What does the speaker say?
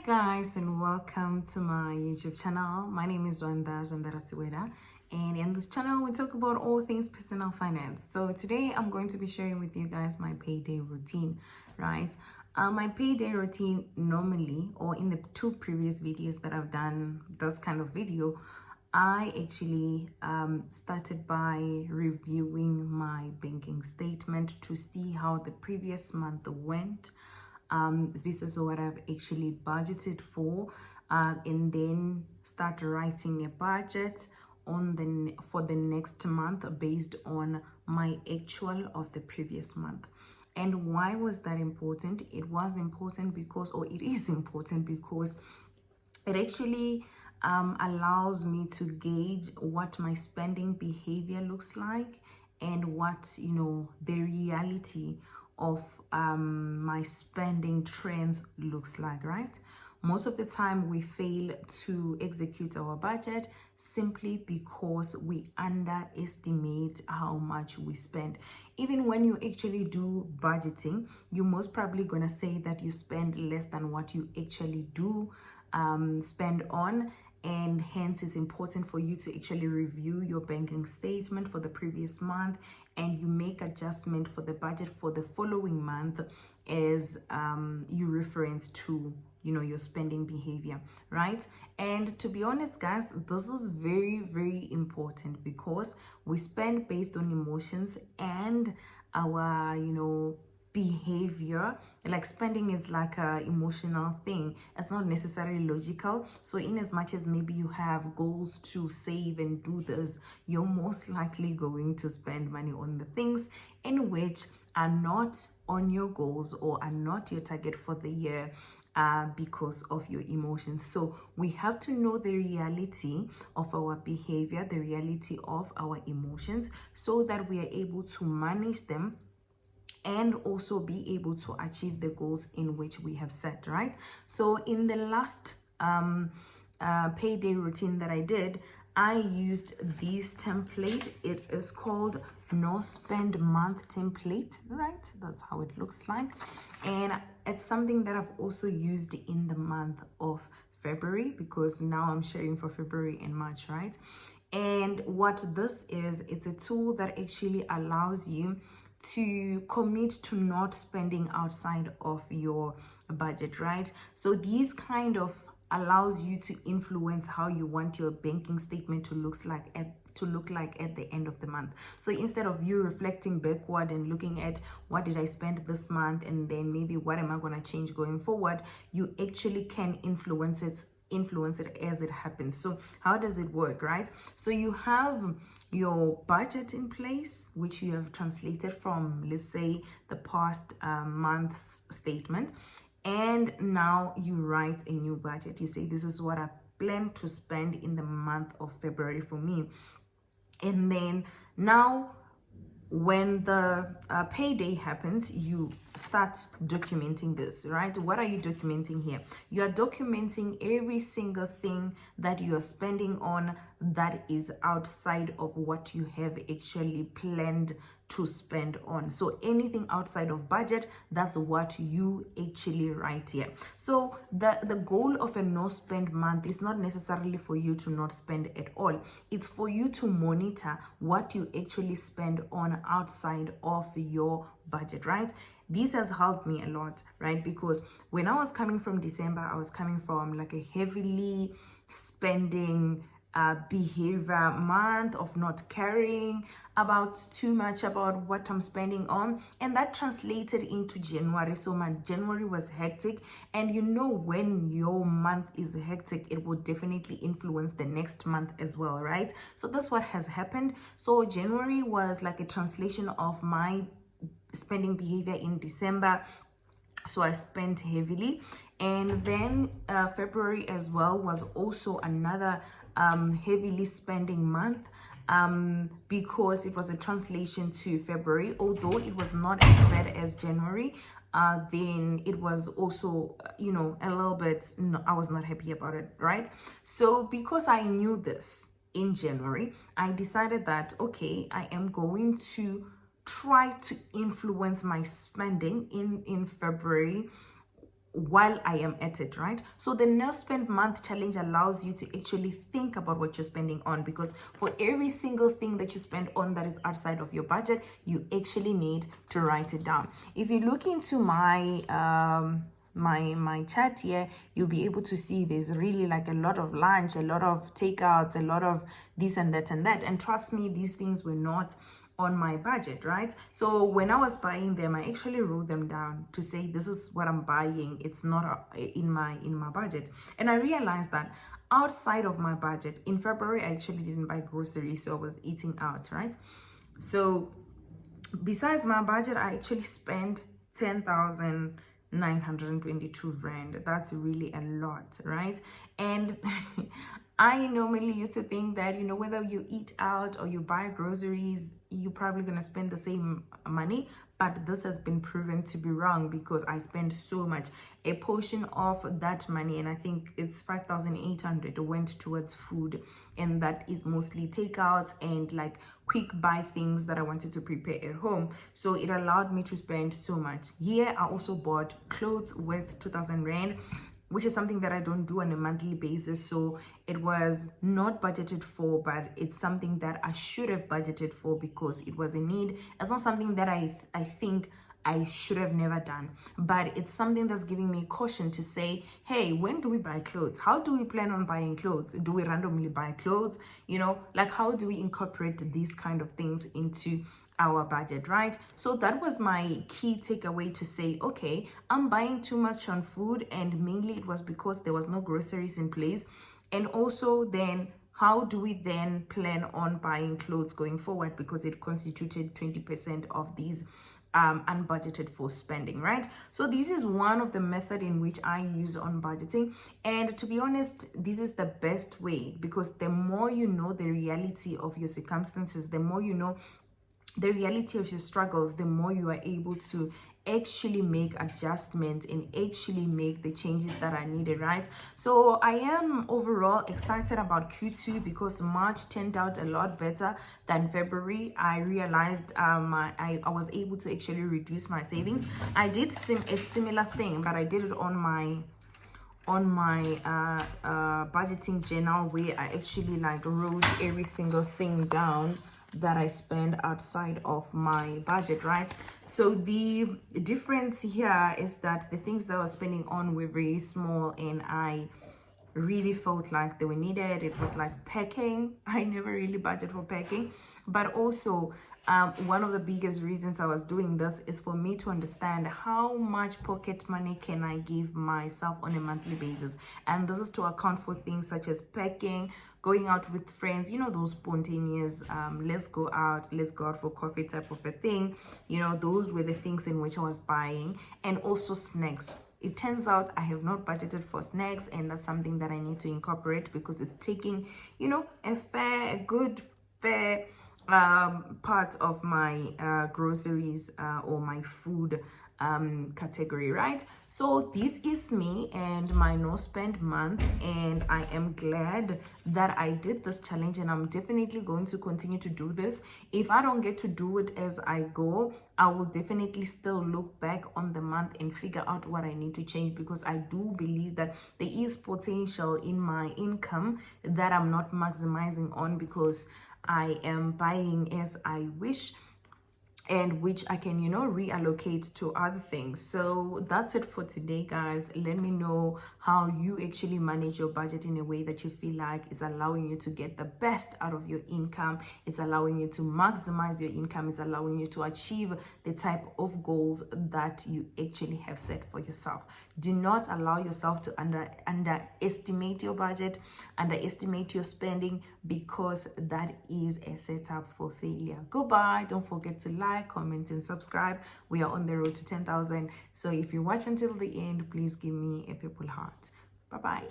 guys, and welcome to my YouTube channel. My name is Zwanda Siweda, and in this channel we talk about all things personal finance. So today I'm going to be sharing with you guys my payday routine, right? My payday routine normally, or in the two previous videos that I've done this kind of video, I actually started by reviewing my banking statement to see how the previous month went. This is what I've actually budgeted for, and then start writing a budget for the next month based on my actual of the previous month. And why was that important? It was important because, or it is important because it actually allows me to gauge what my spending behavior looks like and what, the reality of my spending trends looks like, right? Most of the time we fail to execute our budget simply because we underestimate how much we spend. Even when you actually do budgeting, you're most probably gonna say that you spend less than what you actually do spend on, and hence it's important for you to actually review your banking statement for the previous month, and you make adjustment for the budget for the following month as you reference to your spending behavior, right? And to be honest, guys, this is very, very important because we spend based on emotions and our behavior. Like spending is like a emotional thing, it's not necessarily logical. So in as much as maybe you have goals to save and do this, you're most likely going to spend money on the things in which are not on your goals or are not your target for the year, because of your emotions. So we have to know the reality of our behavior, the reality of our emotions, so that we are able to manage them and also be able to achieve the goals in which we have set, right? So in the last payday routine that I did, I used this template. It is called no spend month template, right? That's how it looks like. And it's something that I've also used in the month of February, because now I'm sharing for February and March, right? And what this is, it's a tool that actually allows you to commit to not spending outside of your budget, right? So these kind of allows you to influence how you want your banking statement to look like at the end of the month. So instead of you reflecting backward and looking at what did I spend this month and then maybe what am I going to change going forward, you actually can influence it as it happens. So how does it work, right? So you have your budget in place, which you have translated from, let's say, the past month's statement, and now you write a new budget. You say, this is what I plan to spend in the month of February for me. And then now when the payday happens, you start documenting this, right? What are you documenting here? You are documenting every single thing that you are spending on that is outside of what you have actually planned to spend on. So anything outside of budget, that's what you actually write here. So the goal of a no spend month is not necessarily for you to not spend at all. It's for you to monitor what you actually spend on outside of your budget, right? This has helped me a lot, right? Because when I was coming from December, I was coming from like a heavily spending behavior month of not caring about too much about what I'm spending on, and that translated into January. So my January was hectic, and when your month is hectic, it will definitely influence the next month as well, right? So that's what has happened. So January was like a translation of my spending behavior in December. So I spent heavily, and then February as well was also another heavily spending month, because it was a translation to February. Although it was not as bad as January, then it was also a little bit, I was not happy about it, right? So because I knew this in January, I decided that okay, I am going to try to influence my spending in February while I am at it, right? So the no spend month challenge allows you to actually think about what you're spending on, because for every single thing that you spend on that is outside of your budget, you actually need to write it down. If you look into my my chat here, you'll be able to see there's really like a lot of lunch, a lot of takeouts, a lot of this and that and that. And trust me, these things were not on my budget, right? So when I was buying them, I actually wrote them down to say this is what I'm buying. It's not in my budget. And I realized that outside of my budget, in February I actually didn't buy groceries, so I was eating out, right? So besides my budget, I actually spent 10,922 rand. That's really a lot, right? And I normally used to think that, you know, whether you eat out or you buy groceries, you're probably going to spend the same money. But this has been proven to be wrong, because I spend so much. A portion of that money, and I think it's 5,800, went towards food, and that is mostly takeouts and like quick buy things that I wanted to prepare at home. So it allowed me to spend so much. Here I also bought clothes worth 2,000 rand, which is something that I don't do on a monthly basis. So it was not budgeted for, but it's something that I should have budgeted for because it was a need. It's not something that I think I should have never done, but it's something that's giving me caution to say, hey, when do we buy clothes? How do we plan on buying clothes? Do we randomly buy clothes? You know, like how do we incorporate these kind of things into our budget, right? So that was my key takeaway, to say, okay, I'm buying too much on food, and mainly it was because there was no groceries in place. And also then, how do we then plan on buying clothes going forward, because it constituted 20% of these unbudgeted for spending, right? So this is one of the method in which I use on budgeting, and to be honest, this is the best way, because the more you know the reality of your circumstances, the more you know the reality of your struggles, the more you are able to actually make adjustments and actually make the changes that are needed, right? So I am overall excited about Q2 because March turned out a lot better than February. I realized I was able to actually reduce my savings. I did a similar thing, but I did it on my budgeting journal, where I actually like wrote every single thing down that I spend outside of my budget, right? So the difference here is that the things that I was spending on were very small, and I really felt like they were needed. It was like packing. I never really budget for packing, but also one of the biggest reasons I was doing this is for me to understand how much pocket money can I give myself on a monthly basis. And this is to account for things such as packing, going out with friends, you know, those spontaneous, let's go out for coffee type of a thing. You know, those were the things in which I was buying, and also snacks. It turns out I have not budgeted for snacks, and that's something that I need to incorporate, because it's taking, you know, a good fair part of my groceries or my food category, right? So this is me and my no spend month, and I am glad that I did this challenge, and I'm definitely going to continue to do this. If I don't get to do it as I go, I will definitely still look back on the month and figure out what I need to change, because I do believe that there is potential in my income that I'm not maximizing on, because I am buying as I wish, and which I can, you know, reallocate to other things. So that's it for today, guys. Let me know how you actually manage your budget in a way that you feel like is allowing you to get the best out of your income. It's allowing you to maximize your income. It's allowing you to achieve the type of goals that you actually have set for yourself. Do not allow yourself to underestimate your budget, underestimate your spending, because that is a setup for failure. Goodbye. Don't forget to like, comment, and subscribe. We are on the road to 10,000. So if you watch until the end, please give me a purple heart. Bye-bye.